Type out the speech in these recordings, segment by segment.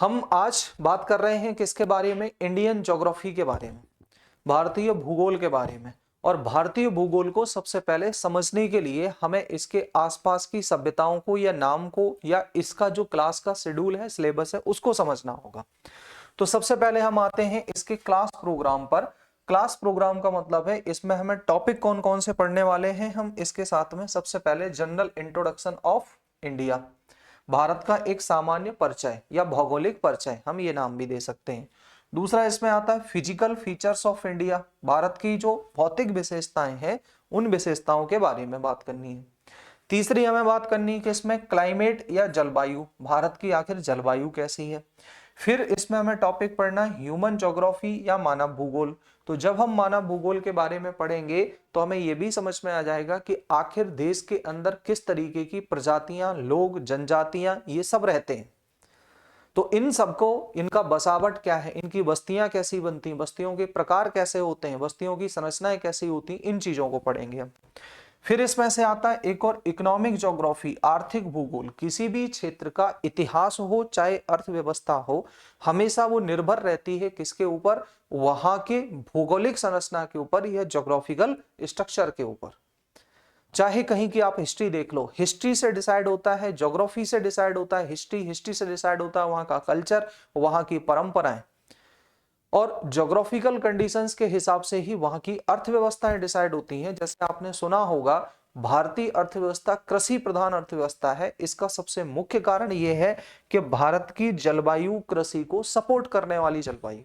हम आज बात कर रहे हैं किसके बारे में? इंडियन ज्योग्राफी के बारे में, भारतीय भूगोल के बारे में। और भारतीय भूगोल को सबसे पहले समझने के लिए हमें इसके आसपास की सभ्यताओं को या नाम को या इसका जो क्लास का शेड्यूल है, सिलेबस है, उसको समझना होगा। तो सबसे पहले हम आते हैं इसके क्लास प्रोग्राम पर। क्लास प्रोग्राम का मतलब है इसमें हमें टॉपिक कौन कौन से पढ़ने वाले हैं हम इसके साथ में। सबसे पहले general introduction of India, Bharat का एक सामान्य परिचय या भौगोलिक परिचय, हम ये नाम भी दे सकते हैं। दूसरा इसमें आता है physical features of India, Bharat की जो भौतिक विशेषताएं हैं उन विशेषताओं के बारे में बात करनी है। तीसरी हमें बात करनी है कि इसमें क्लाइमेट या जलवायु, भारत की आखिर जलवायु कैसी है। फिर इसमें हमें टॉपिक पढ़ना है ह्यूमन ज्योग्राफी या मानव भूगोल। तो जब हम मानव भूगोल के बारे में पढ़ेंगे तो हमें यह भी समझ में आ जाएगा कि आखिर देश के अंदर किस तरीके की प्रजातियां, लोग, जनजातियां ये सब रहते हैं। तो इन सबको, इनका बसावट क्या है, इनकी बस्तियां कैसी बनती हैं, बस्तियों के प्रकार कैसे होते हैं, बस्तियों की संरचनाएं कैसी होती हैं, इन चीजों को पढ़ेंगे हम। फिर इसमें से आता है एक और इकोनॉमिक ज्योग्राफी, आर्थिक भूगोल। किसी भी क्षेत्र का इतिहास हो चाहे अर्थव्यवस्था हो, हमेशा वो निर्भर रहती है किसके ऊपर? वहां के भौगोलिक संरचना के ऊपर या ज्योग्राफिकल स्ट्रक्चर के ऊपर। चाहे कहीं की आप हिस्ट्री देख लो, हिस्ट्री से डिसाइड होता है, ज्योग्राफी से डिसाइड होता है हिस्ट्री, हिस्ट्री से डिसाइड होता है वहां का कल्चर, वहां की परंपराएं, और ज्योग्राफिकल कंडीशंस के हिसाब से ही वहां की अर्थव्यवस्थाएं डिसाइड होती हैं। जैसे आपने सुना होगा भारतीय अर्थव्यवस्था कृषि प्रधान अर्थव्यवस्था है। इसका सबसे मुख्य कारण यह है कि भारत की जलवायु कृषि को सपोर्ट करने वाली जलवायु।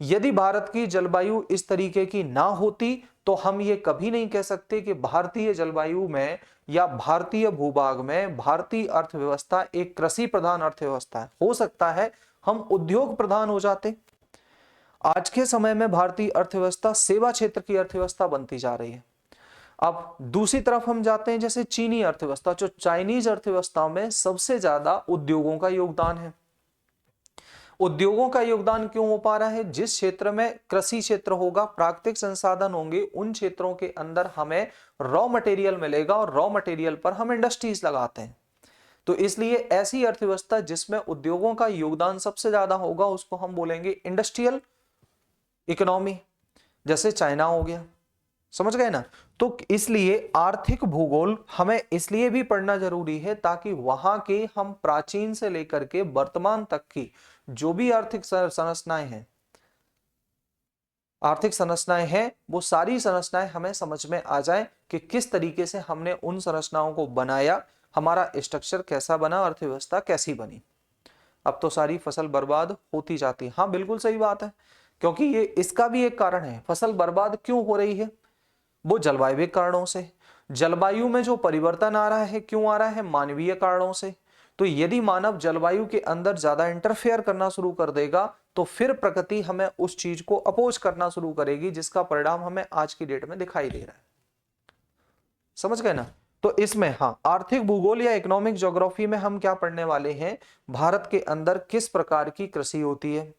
यदि भारत की जलवायु इस तरीके की ना होती तो हम ये कभी नहीं कह सकते कि भारतीय जलवायु में या भारतीय भूभाग में भारतीय अर्थव्यवस्था एक कृषि प्रधान अर्थव्यवस्था है। हो सकता है हम उद्योग प्रधान हो जाते। आज के समय में भारतीय अर्थव्यवस्था सेवा क्षेत्र की अर्थव्यवस्था बनती जा रही है। अब दूसरी तरफ हम जाते हैं, जैसे चीनी अर्थव्यवस्था, जो चाइनीज अर्थव्यवस्था में सबसे ज्यादा उद्योगों का योगदान है। उद्योगों का योगदान क्यों हो पा रहा है? जिस क्षेत्र में कृषि क्षेत्र होगा, प्राकृतिक संसाधन होंगे, उन क्षेत्रों के अंदर हमें रॉ मटेरियल मिलेगा और रॉ मटेरियल पर हम इंडस्ट्रीज लगाते हैं। तो इसलिए ऐसी अर्थव्यवस्था जिसमें उद्योगों का योगदान सबसे ज्यादा होगा उसको हम बोलेंगे इंडस्ट्रियल इकोनॉमी, जैसे चाइना हो गया। समझ गए ना? तो इसलिए आर्थिक भूगोल हमें इसलिए भी पढ़ना जरूरी है ताकि वहां के हम प्राचीन से लेकर के वर्तमान तक की जो भी आर्थिक संरचनाएं हैं वो सारी संरचनाएं हमें समझ में आ जाए कि किस तरीके से हमने उन संरचनाओं को बनाया, हमारा स्ट्रक्चर कैसा बना, अर्थव्यवस्था कैसी बनी। अब तो सारी फसल बर्बाद होती जाती है। हाँ, बिल्कुल सही बात है, क्योंकि ये इसका भी एक कारण है। फसल बर्बाद क्यों हो रही है? वो जलवायु कारणों से। जलवायु में जो परिवर्तन आ रहा है क्यों आ रहा है? मानवीय कारणों से। तो यदि मानव जलवायु के अंदर ज्यादा इंटरफेयर करना शुरू कर देगा तो फिर प्रकृति हमें उस चीज को अपोज करना शुरू करेगी, जिसका परिणाम हमें आज की डेट में दिखाई दे रहा है। समझ गए ना? तो इसमें हाँ, आर्थिक भूगोल या इकोनॉमिक ज्योग्राफी में हम क्या पढ़ने वाले हैं? भारत के अंदर किस प्रकार की कृषि होती है,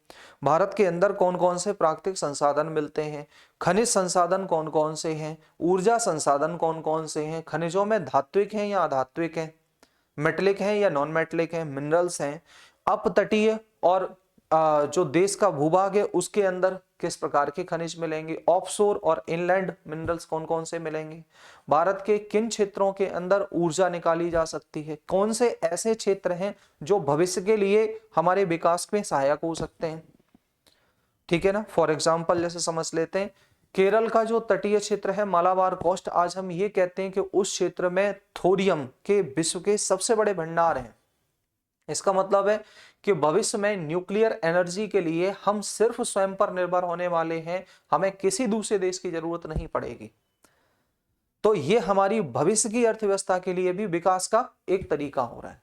भारत के अंदर कौन कौन से प्राकृतिक संसाधन मिलते हैं, खनिज संसाधन कौन कौन से हैं, ऊर्जा संसाधन कौन कौन से हैं, खनिजों में धात्विक हैं या अधात्विक हैं, मेटलिक हैं या नॉन मेटलिक हैं, मिनरल्स हैं, अपतटीय और जो देश का भूभाग है उसके अंदर किस प्रकार के खनिज मिलेंगे, ऑफशोर और इनलैंड मिनरल्स कौन कौन से मिलेंगे, भारत के किन क्षेत्रों के अंदर ऊर्जा निकाली जा सकती है, कौन से ऐसे क्षेत्र हैं जो भविष्य के लिए हमारे विकास में सहायक हो सकते हैं। ठीक है ना? फॉर एग्जाम्पल जैसे समझ लेते हैं केरल का जो तटीय क्षेत्र है मालाबार कोस्ट, आज हम ये कहते हैं कि उस क्षेत्र में थोरियम के विश्व के सबसे बड़े भंडार हैं। इसका मतलब है कि भविष्य में न्यूक्लियर एनर्जी के लिए हम सिर्फ स्वयं पर निर्भर होने वाले हैं, हमें किसी दूसरे देश की जरूरत नहीं पड़ेगी। तो ये हमारी भविष्य की अर्थव्यवस्था के लिए भी विकास का एक तरीका हो रहा है।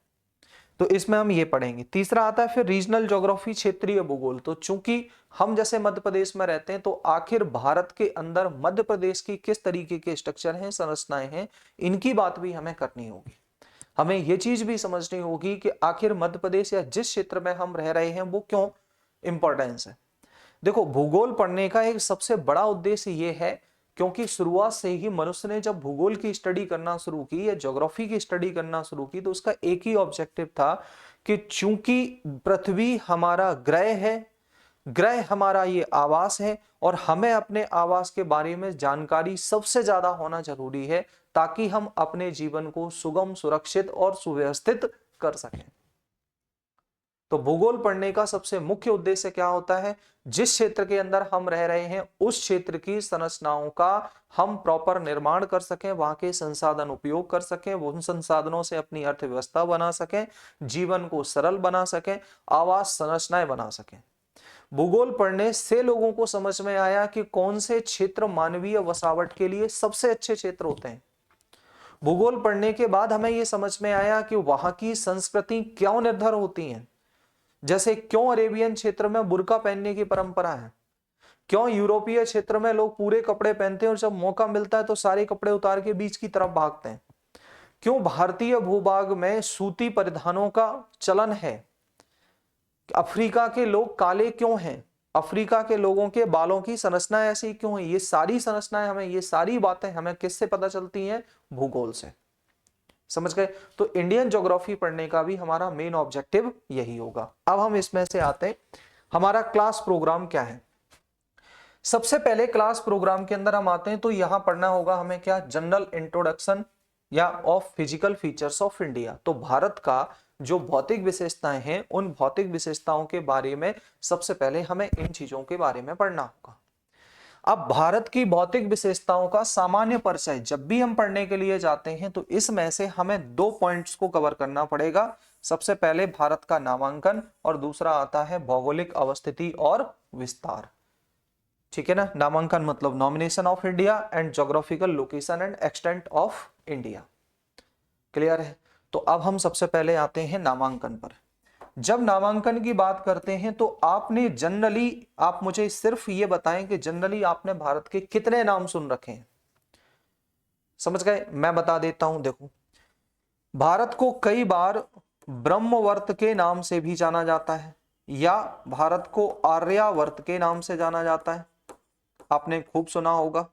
तो इसमें हम ये पढ़ेंगे। तीसरा आता है फिर रीजनल ज्योग्राफी, क्षेत्रीय भूगोल। तो चूंकि हम जैसे मध्य प्रदेश में रहते हैं तो आखिर भारत के अंदर मध्य प्रदेश की किस तरीके के स्ट्रक्चर हैं, संरचनाएं हैं, इनकी बात भी हमें करनी होगी। हमें यह चीज भी समझनी होगी कि आखिर मध्य प्रदेश या जिस क्षेत्र में हम रह रहे हैं वो क्यों इंपॉर्टेंस है। देखो, भूगोल पढ़ने का एक सबसे बड़ा उद्देश्य यह है क्योंकि शुरुआत से ही मनुष्य ने जब भूगोल की स्टडी करना शुरू की या ज्योग्राफी की स्टडी करना शुरू की तो उसका एक ही ऑब्जेक्टिव था कि चूंकि पृथ्वी हमारा ग्रह है, ग्रह हमारा ये आवास है और हमें अपने आवास के बारे में जानकारी सबसे ज्यादा होना जरूरी है ताकि हम अपने जीवन को सुगम, सुरक्षित और सुव्यवस्थित कर सकें। तो भूगोल पढ़ने का सबसे मुख्य उद्देश्य क्या होता है? जिस क्षेत्र के अंदर हम रह रहे हैं उस क्षेत्र की संरचनाओं का हम प्रॉपर निर्माण कर सकें, वहां के संसाधन उपयोग कर सकें, उन संसाधनों से अपनी अर्थव्यवस्था बना सकें, जीवन को सरल बना सकें, आवास संरचनाएं बना सकें। भूगोल पढ़ने से लोगों को समझ में आया कि कौन से क्षेत्र मानवीय बसावट के लिए सबसे अच्छे क्षेत्र होते हैं। भूगोल पढ़ने के बाद हमें यह समझ में आया कि वहां की संस्कृति क्यों निर्भर होती है। जैसे क्यों अरेबियन क्षेत्र में बुर्का पहनने की परंपरा है, क्यों यूरोपीय क्षेत्र में लोग पूरे कपड़े पहनते हैं और जब मौका मिलता है तो सारे कपड़े उतार के बीच की तरफ भागते हैं, क्यों भारतीय भूभाग में सूती परिधानों का चलन है, अफ्रीका के लोग काले क्यों हैं, अफ्रीका के लोगों के बालों की संरचना ऐसी क्यों है। ये सारी संरचनाएं हमें, ये सारी बातें हमें किससे पता चलती हैं? भूगोल से। समझ गए? तो इंडियन ज्योग्राफी पढ़ने का भी हमारा मेन ऑब्जेक्टिव यही होगा। अब हम इसमें से आते हैं, हमारा क्लास प्रोग्राम क्या है। सबसे पहले क्लास प्रोग्राम के अंदर हम आते हैं तो यहां पढ़ना होगा हमें क्या? जनरल इंट्रोडक्शन या of physical features of India. तो भारत का जो भौतिक विशेषताएं हैं उन भौतिक विशेषताओं के बारे में सबसे पहले हमें इन चीजों के बारे में पढ़ना होगा। अब भारत की भौतिक विशेषताओं का सामान्य परिचय जब भी हम पढ़ने के लिए जाते हैं तो इसमें से हमें दो पॉइंट्स को कवर करना पड़ेगा। सबसे पहले भारत का नामांकन और दूसरा आता है भौगोलिक अवस्थिति और विस्तार। ठीक है ना? नामांकन मतलब nomination of India and geographical location and extent of India. Clear है? तो अब हम सबसे पहले आते हैं नामांकन पर। जब नामांकन की बात करते हैं तो आपने जनरली, आप मुझे सिर्फ ये बताएं कि जनरली आपने भारत के कितने नाम सुन रखे हैं? समझ गए? मैं बता देता हूं। देखो, भारत को कई बार ब्रह्मवर्त के नाम से भी जाना जाता है या भारत को आर्यावर्त के नाम से जाना जाता है। आपने खूब सुना होगा।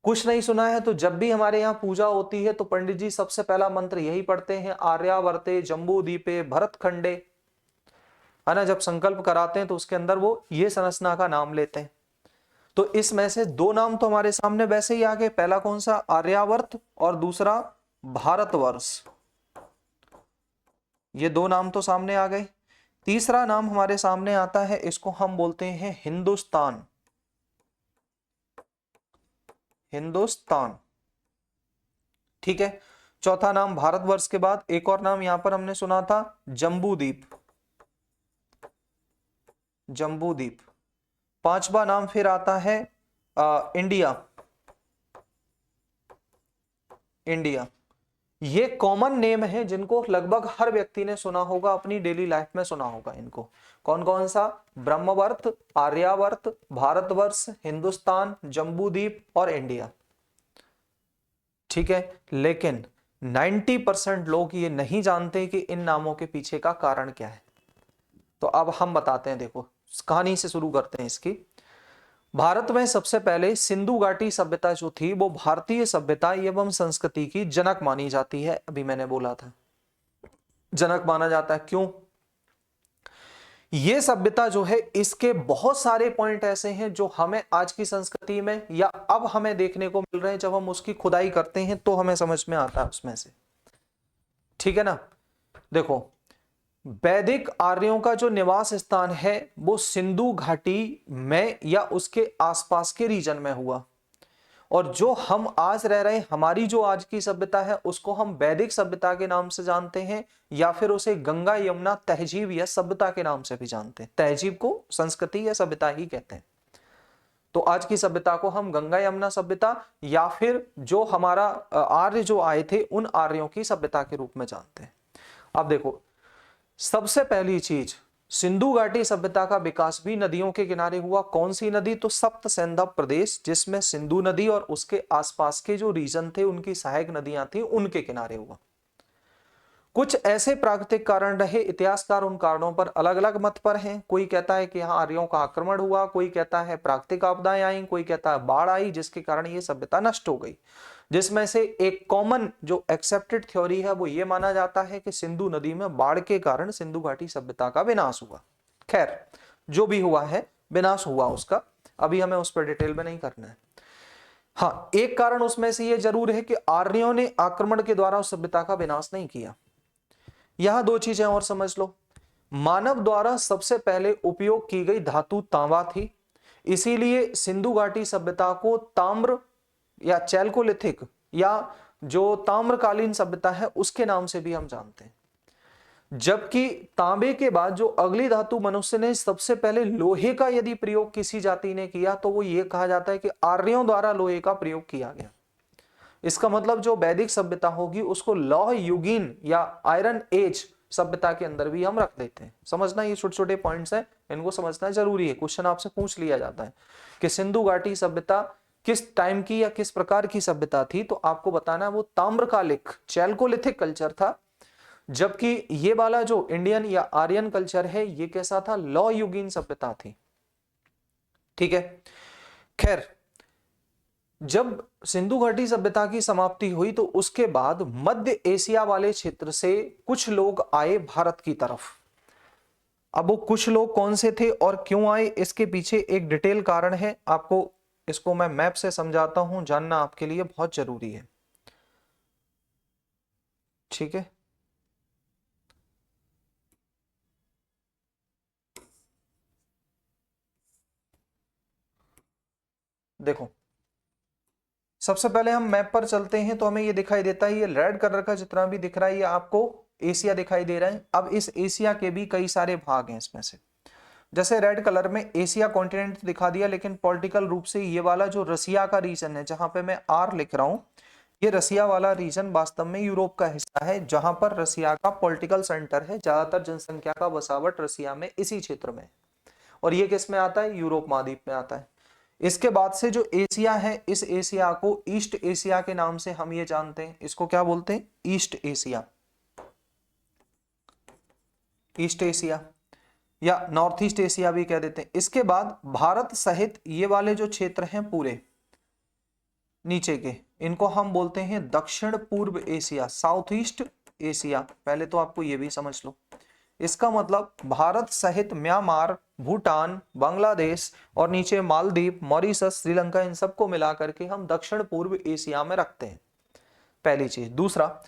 कुछ नहीं सुना है तो जब भी हमारे यहाँ पूजा होती है तो पंडित जी सबसे पहला मंत्र यही पढ़ते हैं, आर्यावर्ते जम्बू द्वीपे भरतखंडे, है ना? जब संकल्प कराते हैं तो उसके अंदर वो ये संरचना का नाम लेते हैं। तो इसमें से दो नाम तो हमारे सामने वैसे ही आ गए। पहला कौन सा? आर्यावर्त और दूसरा भारतवर्ष। ये दो नाम तो सामने आ गए। तीसरा नाम हमारे सामने आता है, इसको हम बोलते हैं हिंदुस्तान। हिंदुस्तान, ठीक है। चौथा नाम भारतवर्ष के बाद एक और नाम यहां पर हमने सुना था, जम्बूद्वीप। जम्बूद्वीप। पांचवा नाम फिर आता है इंडिया। इंडिया। ये कॉमन नेम है जिनको लगभग हर व्यक्ति ने सुना होगा, अपनी डेली लाइफ में सुना होगा इनको। कौन कौन सा? ब्रह्मवर्त, आर्यावर्त, भारतवर्ष, हिंदुस्तान, जम्बूद्वीप और इंडिया। ठीक है, लेकिन 90% लोग ये नहीं जानते कि इन नामों के पीछे का कारण क्या है। तो अब हम बताते हैं। देखो, कहानी से शुरू करते हैं इसकी। भारत में सबसे पहले सिंधु घाटी सभ्यता जो थी वो भारतीय सभ्यता एवं संस्कृति की जनक मानी जाती है। अभी मैंने बोला था जनक माना जाता है। क्यों? ये सभ्यता जो है इसके बहुत सारे पॉइंट ऐसे हैं जो हमें आज की संस्कृति में या अब हमें देखने को मिल रहे हैं। जब हम उसकी खुदाई करते हैं तो हमें समझ में आता है उसमें से। ठीक है ना? देखो, वैदिक आर्यों का जो निवास स्थान है वो सिंधु घाटी में या उसके आसपास के रीजन में हुआ, और जो हम आज रह रहे हैं, हमारी जो आज की सभ्यता है उसको हम वैदिक सभ्यता के नाम से जानते हैं या फिर उसे गंगा यमुना तहजीब या सभ्यता के नाम से भी जानते हैं। तहजीब को संस्कृति या सभ्यता ही कहते हैं। तो आज की सभ्यता को हम गंगा यमुना सभ्यता या फिर जो हमारा आर्य जो आए थे उन आर्यों की सभ्यता के रूप में जानते हैं। अब देखो, सबसे पहली चीज, सिंधु घाटी सभ्यता का विकास भी नदियों के किनारे हुआ। कौन सी नदी? तो सप्त सैंधव प्रदेश, जिसमें सिंधु नदी और उसके आसपास के जो रीजन थे उनकी सहायक नदियां थी, उनके किनारे हुआ। कुछ ऐसे प्राकृतिक कारण रहे, इतिहासकार उन कारणों पर अलग अलग मत पर हैं। कोई कहता है कि यहाँ आर्यों का आक्रमण हुआ, कोई कहता है प्राकृतिक आपदाएं आई, कोई कहता है बाढ़ आई जिसके कारण ये सभ्यता नष्ट हो गई। जिसमें से एक कॉमन जो एक्सेप्टेड थ्योरी है वो ये माना जाता है कि सिंधु नदी में बाढ़ के कारण सिंधु घाटी सभ्यता का विनाश हुआ। खैर जो भी हुआ है, विनाश हुआ उसका, अभी हमें उस पर डिटेल में नहीं करना है। हाँ, एक कारण उसमें से ये जरूर है कि आर्यों ने आक्रमण के द्वारा उस सभ्यता का विनाश नहीं किया। यहां दो चीजें और समझ लो। मानव द्वारा सबसे पहले उपयोग की गई धातु तांबा थी, इसीलिए सिंधु घाटी सभ्यता को ताम्र या चैल्कोलिथिक या जो ताम्रकालीन सभ्यता है उसके नाम से भी हम जानते हैं। जबकि तांबे के बाद जो अगली धातु मनुष्य ने सबसे पहले लोहे का यदि प्रयोग किसी जाति ने किया तो वो ये कहा जाता है कि आर्यों द्वारा लोहे का प्रयोग किया गया। इसका मतलब जो वैदिक सभ्यता होगी उसको लौह युगीन या आयरन एज सभ्यता के अंदर भी हम रख देते हैं। समझना, ये छोटे छोटे पॉइंट्स हैं, इनको समझना जरूरी है। क्वेश्चन आपसे पूछ लिया जाता है कि सिंधु घाटी सभ्यता किस टाइम की या किस प्रकार की सभ्यता थी, तो आपको बताना है वो ताम्रकालिक चैल्कोलिथिक कल्चर था। जबकि ये वाला जो इंडियन या आर्यन कल्चर है ये कैसा था, लौह युगीन सभ्यता थी। ठीक है। खैर, जब सिंधु घाटी सभ्यता की समाप्ति हुई तो उसके बाद मध्य एशिया वाले क्षेत्र से कुछ लोग आए भारत की तरफ। अब वो कुछ लोग कौन से थे और क्यों आए, इसके पीछे एक डिटेल कारण है। आपको इसको मैं मैप से समझाता हूं, जानना आपके लिए बहुत जरूरी है। ठीक है, देखो सबसे पहले हम मैप पर चलते हैं तो हमें ये दिखाई देता है, ये रेड कलर का जितना भी दिख रहा है ये आपको एशिया दिखाई दे रहा है। अब इस एशिया के भी कई सारे भाग हैं इसमें से। जैसे रेड कलर में एशिया कॉन्टिनेंट दिखा दिया, लेकिन पॉलिटिकल रूप से ये वाला जो रसिया का रीजन है जहां पे मैं आर लिख रहा हूं, ये रसिया वाला रीजन वास्तव में यूरोप का हिस्सा है, जहां पर रसिया का पॉलिटिकल सेंटर है। ज्यादातर जनसंख्या का बसावट रसिया में इसी क्षेत्र में, और ये किस में आता है, यूरोप महाद्वीप में आता है। इसके बाद से जो एशिया है, इस एशिया को ईस्ट एशिया के नाम से हम ये जानते हैं। इसको क्या बोलते हैं, ईस्ट एशिया, ईस्ट एशिया या नॉर्थ ईस्ट एशिया भी कह देते हैं। इसके बाद भारत सहित ये वाले जो क्षेत्र हैं पूरे नीचे के, इनको हम बोलते हैं दक्षिण पूर्व एशिया, साउथ ईस्ट एशिया। पहले तो आपको ये भी समझ लो, इसका मतलब भारत सहित म्यांमार, भूटान, बांग्लादेश और नीचे मालदीव, मॉरिशस, श्रीलंका, इन सबको मिलाकर के हम दक्षिण पूर्व एशिया में रखते हैं, पहली चीज। दूसरा,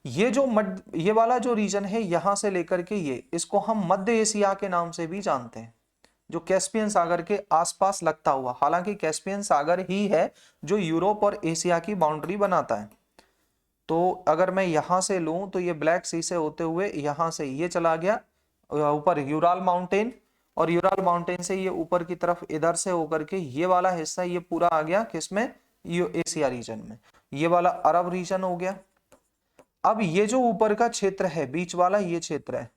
ये वाला जो रीजन है यहां से लेकर के ये, इसको हम मध्य एशिया के नाम से भी जानते हैं, जो कैस्पियन सागर के आसपास लगता हुआ। हालांकि कैस्पियन सागर ही है जो यूरोप और एशिया की बाउंड्री बनाता है। तो अगर मैं यहां से लूं तो ये ब्लैक सी से होते हुए यहां से ये चला गया ऊपर यूराल माउंटेन, और यूराल माउंटेन से ये ऊपर की तरफ इधर से होकर के ये वाला हिस्सा ये पूरा आ गया किसमें, ये एशिया रीजन में। ये वाला अरब रीजन हो गया। अब ये जो ऊपर का क्षेत्र है, बीच वाला ये क्षेत्र है,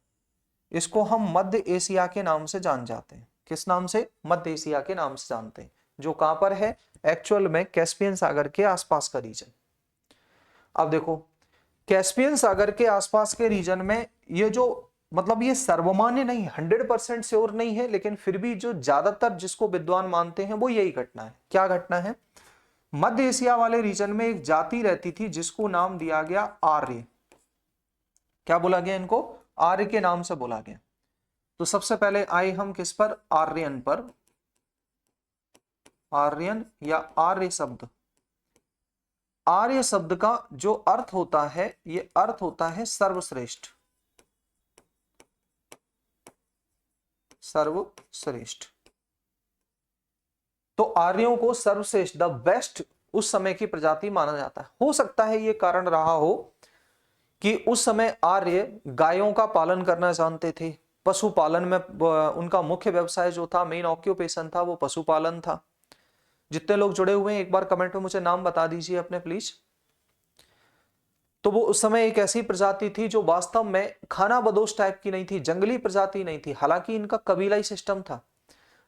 इसको हम मध्य एशिया के नाम से जान जाते हैं। किस नाम से, मध्य एशिया के नाम से जानते हैं, जो कहां पर है, एक्चुअल में कैस्पियन सागर के आसपास का रीजन। अब देखो, कैस्पियन सागर के आसपास के रीजन में ये जो मतलब ये सर्वमान्य नहीं, 100% श्योर नहीं है, लेकिन फिर भी जो ज्यादातर जिसको विद्वान मानते हैं वो यही घटना है। क्या घटना है, मध्य एशिया वाले रीजन में एक जाति रहती थी जिसको नाम दिया गया आर्य। क्या बोला गया इनको, आर्य के नाम से बोला गया। तो सबसे पहले आए हम किस पर, आर्यन पर। आर्यन या आर्य शब्द, आर्य शब्द का जो अर्थ होता है, ये अर्थ होता है सर्वश्रेष्ठ, सर्वश्रेष्ठ। तो आर्यों को सर्वश्रेष्ठ, द बेस्ट उस समय की प्रजाति माना जाता है। हो सकता है ये कारण रहा हो कि उस समय आर्य गायों का पालन करना जानते थे, पशुपालन में उनका मुख्य व्यवसाय जो था, मेन ऑक्यूपेशन था, वो पशुपालन था। जितने लोग जुड़े हुए हैं एक बार कमेंट में मुझे नाम बता दीजिए अपने प्लीज। तो वो उस समय एक ऐसी प्रजाति थी जो वास्तव में खाना बदोश टाइप की नहीं थी, जंगली प्रजाति नहीं थी। हालांकि इनका कबीलाई सिस्टम था,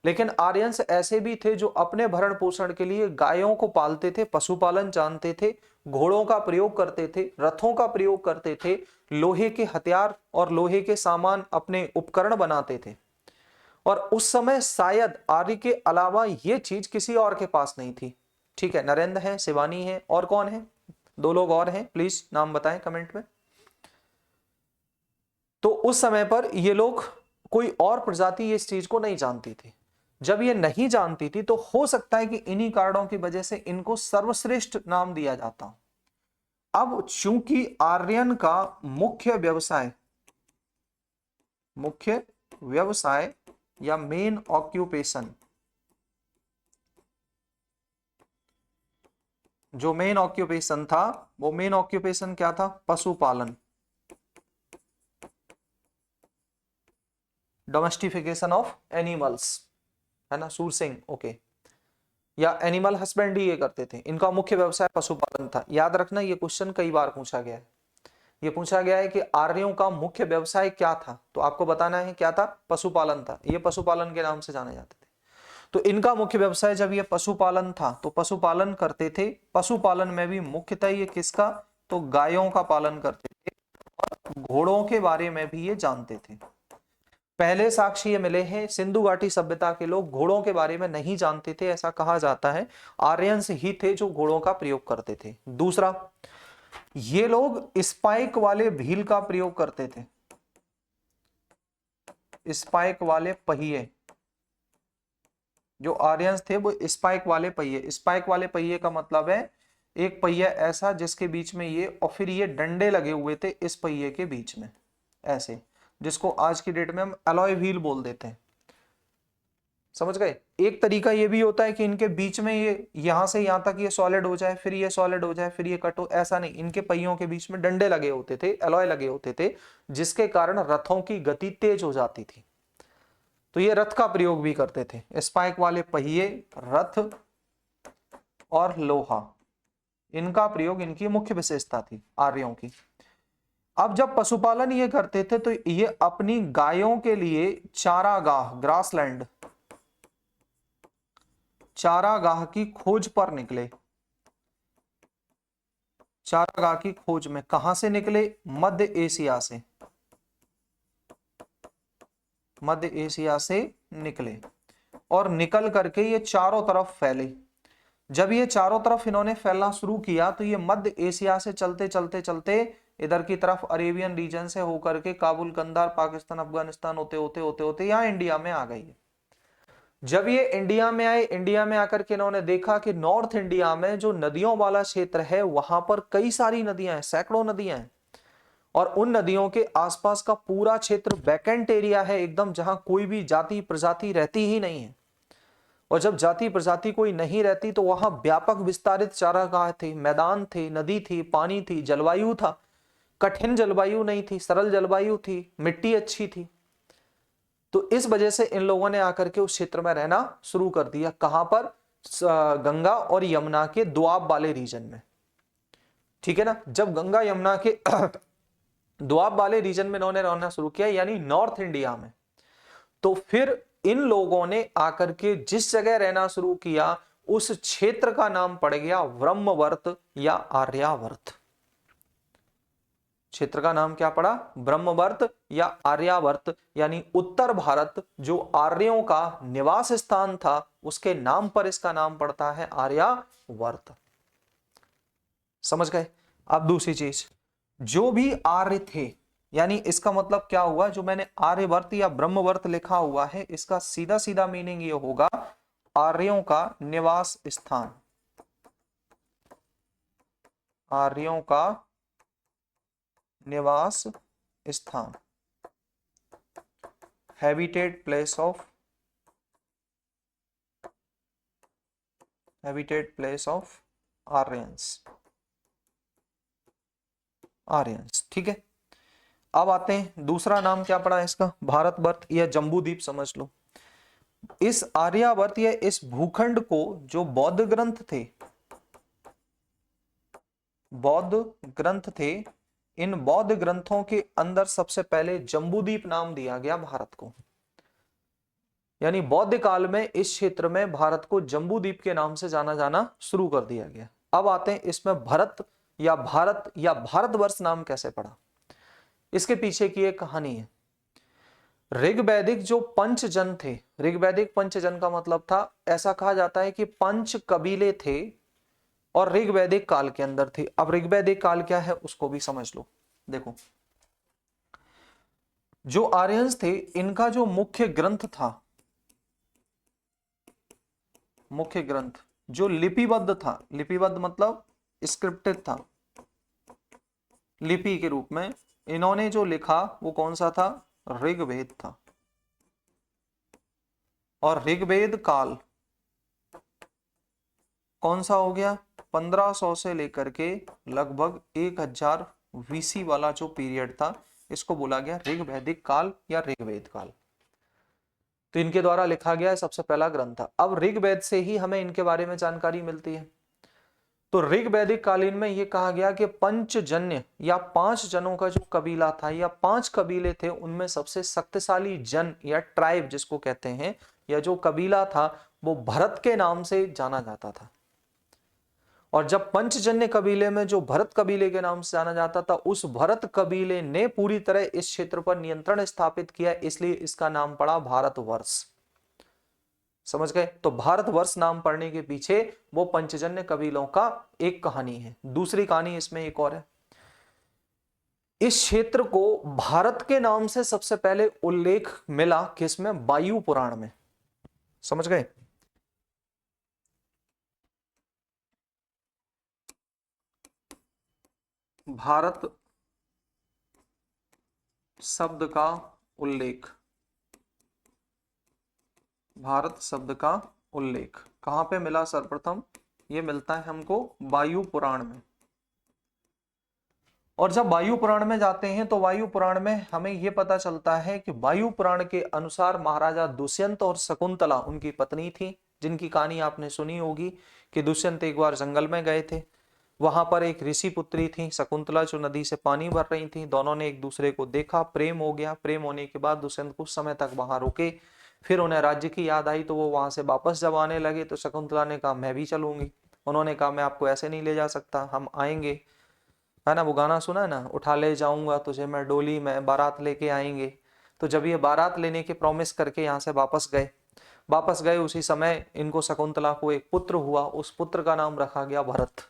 लेकिन आर्यंस ऐसे भी थे जो अपने भरण पोषण के लिए गायों को पालते थे, पशुपालन जानते थे, घोड़ों का प्रयोग करते थे, रथों का प्रयोग करते थे, लोहे के हथियार और लोहे के सामान अपने उपकरण बनाते थे। और उस समय शायद आर्य के अलावा ये चीज किसी और के पास नहीं थी। ठीक है, नरेंद्र है, शिवानी है, और कौन है? 2 लोग और हैं, प्लीज नाम बताएं कमेंट में। तो उस समय पर ये लोग, कोई और प्रजाति इस चीज को नहीं जानती थी। जब ये नहीं जानती थी तो हो सकता है कि इन्हीं कारणों की वजह से इनको सर्वश्रेष्ठ नाम दिया जाता। अब चूंकि आर्यन का मुख्य व्यवसाय या मेन ऑक्यूपेशन, जो मेन ऑक्यूपेशन था, वो मेन ऑक्यूपेशन क्या था? पशुपालन, डोमेस्टिफिकेशन ऑफ एनिमल्स, है ना, सूरसिंग, ओके, या एनिमल हस्बेंड्री ये करते थे। इनका मुख्य व्यवसाय पशुपालन था। याद रखना, ये क्वेश्चन कई बार पूछा गया है। ये पूछा गया है कि आर्यों का मुख्य व्यवसाय क्या था, तो आपको बताना है क्या था? पशुपालन था। ये पशुपालन के नाम से जाने जाते थे। तो इनका मुख्य व्यवसाय जब ये पशुपालन था तो पशुपालन करते थे। पशुपालन में भी मुख्यतः ये किसका? तो गायों का पालन करते थे, और घोड़ों के बारे में भी ये जानते थे। पहले साक्ष्य ये मिले हैं, सिंधु घाटी सभ्यता के लोग घोड़ों के बारे में नहीं जानते थे, ऐसा कहा जाता है। आर्यंस ही थे जो घोड़ों का प्रयोग करते थे। दूसरा, ये लोग स्पाइक वाले व्हील का प्रयोग करते थे, स्पाइक वाले पहिए। जो आर्यंस थे वो स्पाइक वाले पहिए, स्पाइक वाले पहिए का मतलब है एक पहिया ऐसा जिसके बीच में ये, और फिर ये डंडे लगे हुए थे इस पहिए के बीच में ऐसे, जिसको आज की डेट में हम अलॉय व्हील बोल देते हैं। समझ गए? एक तरीका ये भी होता है कि इनके बीच में ये यहां से यहां तक ये सॉलिड हो जाए, फिर ये सॉलिड हो जाए, फिर ये कट हो, ऐसा नहीं। इनके पहियों के बीच में डंडे लगे होते थे, अलॉय लगे होते थे, जिसके कारण रथों की गति तेज हो जाती थी। तो ये रथ का प्रयोग भी करते थे। स्पाइक वाले पहिए, रथ और लोहा, इनका प्रयोग, इनकी मुख्य विशेषता थी आर्यों की। अब जब पशुपालन ये करते थे तो ये अपनी गायों के लिए चारागाह, ग्रासलैंड, चारागाह की खोज पर निकले। चारागाह की खोज में कहां से निकले? मध्य एशिया से, मध्य एशिया से निकले, और निकल करके ये चारों तरफ फैले। जब ये चारों तरफ इन्होंने फैलना शुरू किया तो ये मध्य एशिया से चलते चलते चलते इधर की तरफ अरेबियन रीजन से होकर के काबुल, कंधार, पाकिस्तान, अफगानिस्तान होते होते होते होते यहाँ इंडिया में आ गई है। जब ये इंडिया में आए, इंडिया में आकर के इन्होंने देखा कि नॉर्थ इंडिया में जो नदियों वाला क्षेत्र है वहां पर कई सारी नदियां हैं, सैकड़ों नदियां हैं, और उन नदियों के आसपास का पूरा क्षेत्र वैकेंट एरिया है एकदम, जहां कोई भी जाति प्रजाति रहती ही नहीं है। और जब जाति प्रजाति कोई नहीं रहती तो वहां व्यापक विस्तारित चारागाह थे, मैदान थे, नदी थी, पानी थी, जलवायु था। कठिन जलवायु नहीं थी, सरल जलवायु थी, मिट्टी अच्छी थी। तो इस वजह से इन लोगों ने आकर के उस क्षेत्र में रहना शुरू कर दिया। कहां पर? गंगा और यमुना के दोआब वाले रीजन में। ठीक है ना? जब गंगा यमुना के दोआब वाले रीजन में इन्होंने रहना शुरू किया, यानी नॉर्थ इंडिया में, तो फिर इन लोगों ने आकर के जिस जगह रहना शुरू किया उस क्षेत्र का नाम पड़ गया ब्रह्मवर्त या आर्यावर्त। क्षेत्र का नाम क्या पड़ा? ब्रह्मवर्त या आर्यावर्त, यानी उत्तर भारत जो आर्यों का निवास स्थान था उसके नाम पर इसका नाम पड़ता है आर्यावर्त। समझ गए? अब दूसरी चीज, जो भी आर्य थे, यानी इसका मतलब क्या हुआ, जो मैंने आर्यवर्त या ब्रह्मवर्त लिखा हुआ है इसका सीधा सीधा मीनिंग ये होगा आर्यों का निवास स्थान, आर्यों का निवास स्थान, habitat place of, habitat place of Aryans, Aryans. ठीक है, अब आते हैं, दूसरा नाम क्या पड़ा है इसका? भारतवर्त या जम्बूद्वीप समझ लो। इस आर्यावर्त या इस भूखंड को जो बौद्ध ग्रंथ थे, बौद्ध ग्रंथ थे, इन बौद्ध ग्रंथों के अंदर सबसे पहले जम्बूद्वीप नाम दिया गया भारत को। यानी बौद्ध काल में इस क्षेत्र में भारत को जम्बू द्वीप के नाम से जाना जाना शुरू कर दिया गया। अब आते हैं इसमें भारत या भारतवर्ष नाम कैसे पड़ा। इसके पीछे की एक कहानी है। ऋग्वैदिक जो पंचजन थे, ऋग्वैदिक पंचजन का मतलब था, ऐसा कहा जाता है कि 5 कबीले थे और ऋग्वैदिक काल के अंदर थे। अब ऋग्वैदिक काल क्या है उसको भी समझ लो। देखो, जो आर्यंस थे इनका जो मुख्य ग्रंथ था, मुख्य ग्रंथ जो लिपिबद्ध था, लिपिबद्ध मतलब स्क्रिप्टेड था, लिपि के रूप में इन्होंने जो लिखा वो कौन सा था? ऋग्वेद था। और ऋग्वेद काल कौन सा हो गया? 1500 से लेकर के लगभग 1000 वीसी वाला जो पीरियड था, इसको बोला गया ऋग्वैदिक काल या ऋग्वेद काल। तो इनके द्वारा लिखा गया सबसे पहला ग्रंथ था। अब ऋग्वेद से ही हमें इनके बारे में जानकारी मिलती है। तो ऋग्वैदिक कालीन में यह कहा गया कि पंचजन्य या 5 जनों का जो कबीला था या 5 कबीले थे, उनमें सबसे शक्तिशाली जन या ट्राइब जिसको कहते हैं, या जो कबीला था वो भरत के नाम से जाना जाता था। और जब पंचजन्य कबीले में जो भरत कबीले के नाम से जाना जाता था, उस भरत कबीले ने पूरी तरह इस क्षेत्र पर नियंत्रण स्थापित किया, इसलिए इसका नाम पड़ा भारतवर्ष। समझ गए? तो भारतवर्ष नाम पड़ने के पीछे वो पंचजन्य कबीलों का एक कहानी है। दूसरी कहानी इसमें एक और है। इस क्षेत्र को भारत के नाम से सबसे पहले उल्लेख मिला किसमें? वायु पुराण में। समझ गए? भारत शब्द का उल्लेख, भारत शब्द का उल्लेख कहां पे मिला? सर्वप्रथम ये मिलता है हमको वायु पुराण में। और जब वायु पुराण में जाते हैं तो वायु पुराण में हमें यह पता चलता है कि वायु पुराण के अनुसार महाराजा दुष्यंत और शकुंतला उनकी पत्नी थी, जिनकी कहानी आपने सुनी होगी कि दुष्यंत एक बार जंगल में गए थे। वहां पर एक ऋषि पुत्री थी शकुंतला, जो नदी से पानी भर रही थी। दोनों ने एक दूसरे को देखा, प्रेम हो गया। प्रेम होने के बाद दुष्यंत कुछ समय तक वहां रुके, फिर उन्हें राज्य की याद आई तो वो वहां से वापस जब आने लगे तो शकुंतला ने कहा मैं भी चलूंगी। उन्होंने कहा मैं आपको ऐसे नहीं ले जा सकता, हम आएंगे, है ना। वो गाना सुना है ना, उठा ले जाऊंगा तुझे मैं डोली में, बारात लेके आएंगे। तो जब ये बारात लेने के प्रॉमिस करके यहाँ से वापस गए उसी समय इनको शकुंतला को एक पुत्र हुआ। उस पुत्र का नाम रखा गया भरत।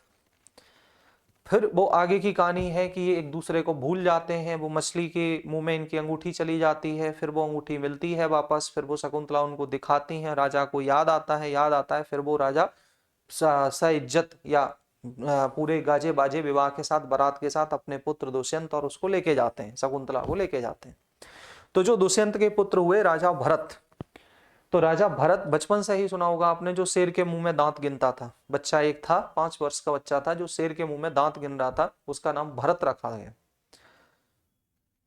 फिर वो आगे की कहानी है कि ये एक दूसरे को भूल जाते हैं। वो मछली के मुंह में इनकी अंगूठी चली जाती है, फिर वो अंगूठी मिलती है वापस, फिर वो शकुंतला उनको दिखाती हैं। राजा को याद आता है, फिर वो राजा सइज्जत या पूरे गाजे बाजे विवाह के साथ, बारात के साथ अपने पुत्र दुष्यंत और उसको लेके जाते हैं, शकुंतला को लेके जाते हैं। तो जो दुष्यंत के पुत्र हुए राजा भरत, तो राजा भरत बचपन से ही सुना होगा आपने, जो शेर के मुंह में दांत गिनता था। बच्चा एक था, 5 वर्ष का बच्चा था जो शेर के मुंह में दांत गिन रहा था, उसका नाम भरत रखा गया।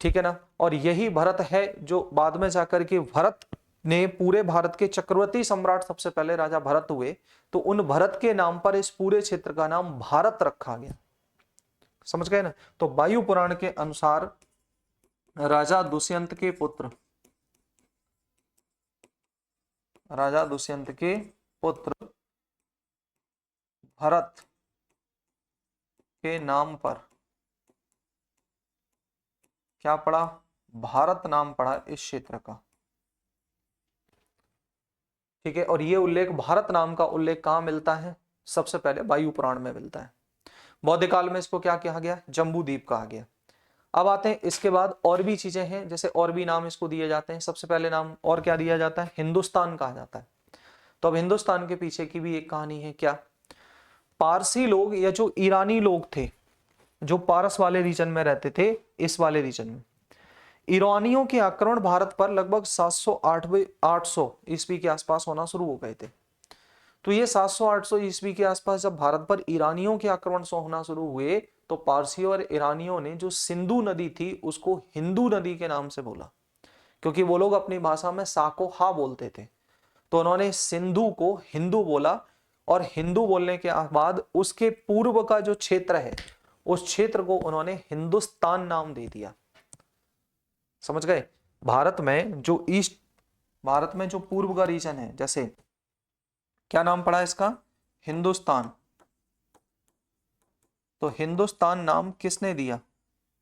ठीक है ना। और यही भरत है जो बाद में जाकर के भरत ने पूरे भारत के चक्रवर्ती सम्राट सबसे पहले राजा भरत हुए, तो उन भरत के नाम पर इस पूरे क्षेत्र का नाम भारत रखा गया। समझ गए ना। तो वायु पुराण के अनुसार राजा दुष्यंत के पुत्र, राजा दुष्यंत के पुत्र भरत के नाम पर क्या पड़ा? भारत नाम पड़ा इस क्षेत्र का। ठीक है। और ये उल्लेख, भारत नाम का उल्लेख कहां मिलता है? सबसे पहले वायु पुराण में मिलता है। बौद्ध काल में इसको क्या कहा गया? जम्बू द्वीप कहा गया। अब आते हैं इसके बाद और भी चीजें हैं, जैसे और भी नाम इसको दिए जाते हैं। सबसे पहले नाम और क्या दिया जाता है? हिंदुस्तान कहा जाता है। तो अब हिंदुस्तान के पीछे की भी एक कहानी है। क्या? पारसी लोग या जो ईरानी लोग थे, जो पारस वाले रीजन में रहते थे, इस वाले रीजन में ईरानियों के आक्रमण भारत पर लगभग 700-800 ईस्वी के आसपास होना शुरू हो गए थे। तो ये 700-800 ईस्वी के आसपास जब भारत पर ईरानियों के आक्रमण होना शुरू हुए, तो पारसियों और ईरानियों ने जो सिंधु नदी थी उसको हिंदू नदी के नाम से बोला, क्योंकि वो लोग अपनी भाषा में सा को हा बोलते थे। तो उन्होंने सिंधु को हिंदू बोला, और हिंदू बोलने के बाद उसके पूर्व का जो क्षेत्र है उस क्षेत्र को उन्होंने हिंदुस्तान नाम दे दिया। समझ गए। भारत में जो ईस्ट भारत में जो पूर्व का रीजन है, जैसे क्या नाम पड़ा इसका, हिंदुस्तान, तो हिंदुस्तान नाम किसने दिया?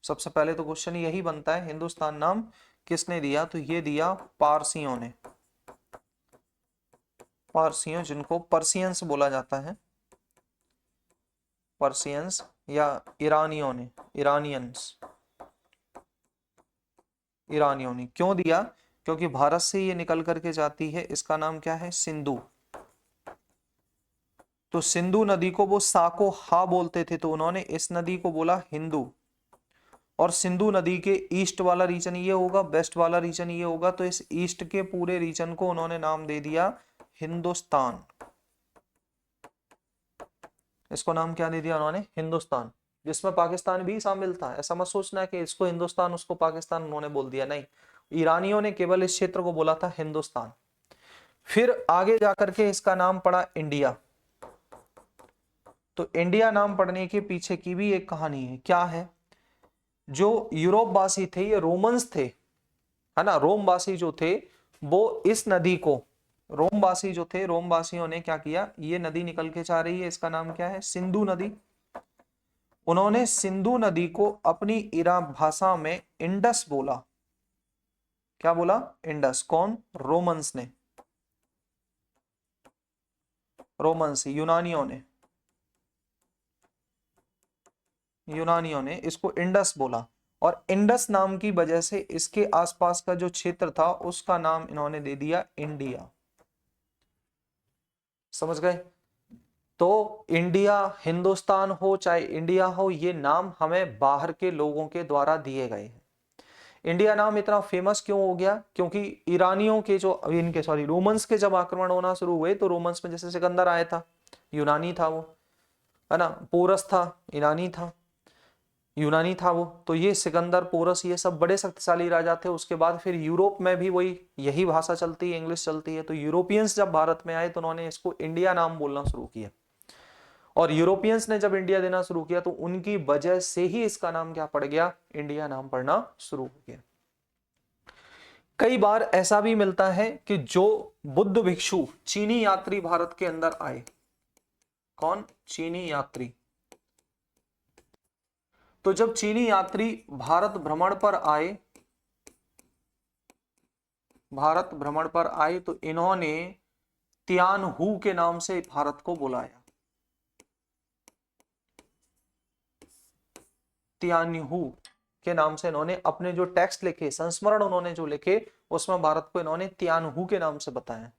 सबसे पहले तो क्वेश्चन यही बनता है, हिंदुस्तान नाम किसने दिया? तो ये दिया पारसियों ने। पारसियों, जिनको पर्सियंस बोला जाता है, पर्सियंस, या ईरानियों ने, ईरानियंस, ईरानियों ने क्यों दिया? क्योंकि भारत से ये निकल करके जाती है, इसका नाम क्या है, सिंधु। तो सिंधु नदी को वो साको हा बोलते थे, तो उन्होंने इस नदी को बोला हिंदू। और सिंधु नदी के ईस्ट वाला रीजन ये होगा, वेस्ट वाला रीजन ये होगा, तो इस ईस्ट के पूरे रीजन को उन्होंने नाम दे दिया हिंदुस्तान। इसको नाम क्या दे दिया उन्होंने? हिंदुस्तान, जिसमें पाकिस्तान भी शामिल था। ऐसा मत सोचना कि इसको हिंदुस्तान उसको पाकिस्तान उन्होंने बोल दिया, नहीं, ईरानियों ने केवल इस क्षेत्र को बोला था हिंदुस्तान। फिर आगे जाकर के इसका नाम पड़ा इंडिया। तो इंडिया नाम पड़ने के पीछे की भी एक कहानी है। क्या है? जो यूरोप वासी थे, ये रोमन्स थे, है ना, रोमवासी जो थे वो इस नदी को, रोमवासी जो थे, रोमवासियों ने क्या किया, ये नदी निकल के जा रही है, इसका नाम क्या है, सिंधु नदी। उन्होंने सिंधु नदी को अपनी इरा भाषा में इंडस बोला। क्या बोला? इंडस। कौन? रोमन्स ने, रोमन्स, यूनानियों ने, यूनानियों ने इसको इंडस बोला। और इंडस नाम की वजह से इसके आसपास का जो क्षेत्र था उसका नाम इन्होंने दे दिया इंडिया। समझ गए? तो इंडिया, हिंदुस्तान हो चाहे इंडिया हो, ये नाम हमें बाहर के लोगों के द्वारा दिए गए हैं। इंडिया नाम इतना फेमस क्यों हो गया? क्योंकि ईरानियों के जो, इनके सॉरी, रोमन्स के जब आक्रमण होना शुरू हुए, तो रोमन्स में जैसे सिकंदर आया था, यूनानी था वो, है ना, पोरस था, ईरानी था, यूनानी था वो। तो ये सिकंदर, पोरस, ये सब बड़े शक्तिशाली राजा थे। उसके बाद फिर यूरोप में भी वही, यही भाषा चलती है, इंग्लिश चलती है। तो यूरोपियंस जब भारत में आए तो उन्होंने इसको इंडिया नाम बोलना शुरू किया। और यूरोपियंस ने जब इंडिया देना शुरू किया तो उनकी वजह से ही इसका नाम क्या पड़ गया, इंडिया नाम पड़ना शुरू हो गया। कई बार ऐसा भी मिलता है कि जो बुद्ध भिक्षु, चीनी यात्री भारत के अंदर आए, कौन? चीनी यात्री। तो जब चीनी यात्री भारत भ्रमण पर आए, भारत भ्रमण पर आए, तो इन्होंने तियानहू के नाम से भारत को बुलाया। तियानहू के नाम से इन्होंने अपने जो टेक्स्ट लिखे, संस्मरण उन्होंने जो लिखे, उसमें भारत को इन्होंने तियानहू के नाम से बताया।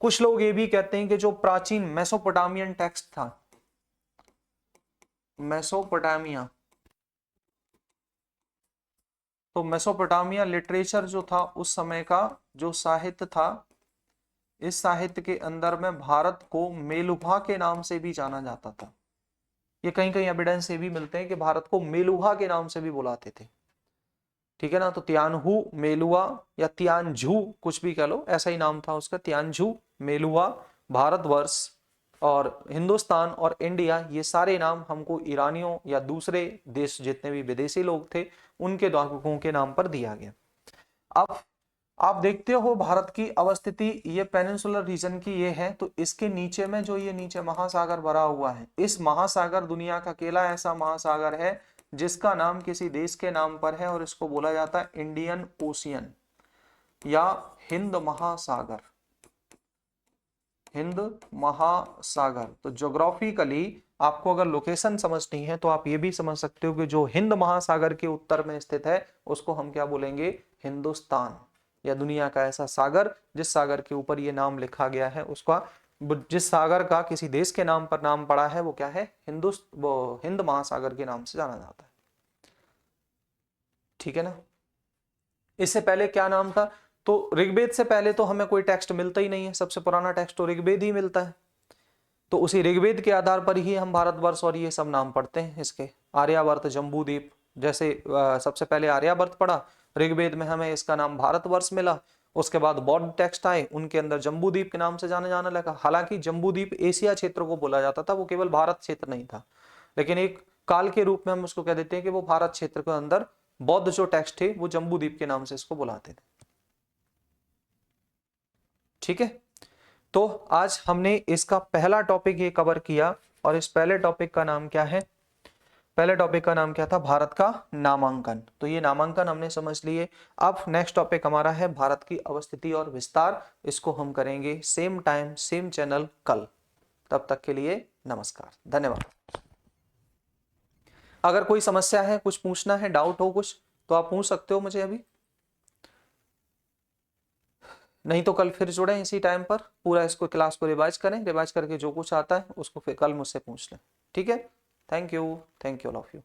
कुछ लोग ये भी कहते हैं कि जो प्राचीन मेसोपोटामियन टेक्स्ट था, मेसोपोटामिया, तो मेसोपोटामिया लिटरेचर जो था उस समय का जो साहित्य था, इस साहित्य के अंदर में भारत को मेलुहा के नाम से भी जाना जाता था। ये कहीं कहीं एविडेंस से भी मिलते हैं कि भारत को मेलुहा के नाम से भी बुलाते थे। ठीक है ना? तो तियानहू, मेलुआ या तियानझू, कुछ भी कह लो, ऐसा ही नाम था उसका, तियानझू, मेलुआ, भारतवर्ष और हिंदुस्तान और इंडिया, ये सारे नाम हमको ईरानियों या दूसरे देश जितने भी विदेशी लोग थे उनके लोगों के नाम पर दिया गया। अब आप देखते हो भारत की अवस्थिति, ये पेनिनसुलर रीजन की ये है, तो इसके नीचे में जो ये नीचे महासागर भरा हुआ है, इस महासागर दुनिया का अकेला ऐसा महासागर है जिसका नाम किसी देश के नाम पर है, और इसको बोला जाता है इंडियन ओशियन या हिंद महासागर। हिंद महासागर। तो ज्योग्राफिकली आपको अगर लोकेशन समझनी है तो आप ये भी समझ सकते हो कि जो हिंद महासागर के उत्तर में स्थित है उसको हम क्या बोलेंगे, हिंदुस्तान, या दुनिया का ऐसा सागर जिस सागर के ऊपर ये नाम लिखा गया है, उसका, जिस सागर का किसी देश के नाम पर नाम पड़ा है वो क्या है, वो हिंद महासागर के नाम से जाना जाता है। ठीक है ना? इससे पहले क्या नाम था? तो ऋग्वेद से पहले तो हमें कोई टेक्स्ट मिलता ही नहीं है, सबसे पुराना टेक्स्ट तो ऋग्वेद ही मिलता है। तो उसी ऋग्वेद के आधार पर ही हम भारतवर्ष और ये सब नाम पढ़ते हैं इसके, आर्यावर्त, जम्बूद्वीप, जैसे सबसे पहले आर्यावर्त पढ़ा, ऋग्वेद में हमें इसका नाम भारतवर्ष मिला, उसके बाद बौद्ध टेक्स्ट आए, उनके अंदर जम्बूद्वीप के नाम से जाना जाने लगा। हालांकि जम्बूद्वीप एशिया क्षेत्र को बोला जाता था, वो केवल भारत क्षेत्र नहीं था, लेकिन एक काल के रूप में हम उसको कह देते हैं कि वो भारत क्षेत्र के अंदर बौद्ध जो टेक्स्ट थे वो जम्बूद्वीप के नाम से इसको बुलाते थे। ठीक है, तो आज हमने इसका पहला टॉपिक ये कवर किया, और इस पहले टॉपिक का नाम क्या है? पहले टॉपिक का नाम क्या था? भारत का नामांकन। तो ये नामांकन हमने समझ लिए। अब नेक्स्ट टॉपिक हमारा है भारत की अवस्थिति और विस्तार। इसको हम करेंगे सेम टाइम सेम चैनल कल। तब तक के लिए नमस्कार, धन्यवाद। अगर कोई समस्या है, कुछ पूछना है, डाउट हो कुछ, तो आप पूछ सकते हो मुझे अभी, नहीं तो कल फिर जुड़े इसी टाइम पर, पूरा इसको क्लास को रिवाइज करें, रिवाइज करके जो कुछ आता है उसको फिर कल मुझसे पूछ लें। ठीक है, thank you all of you.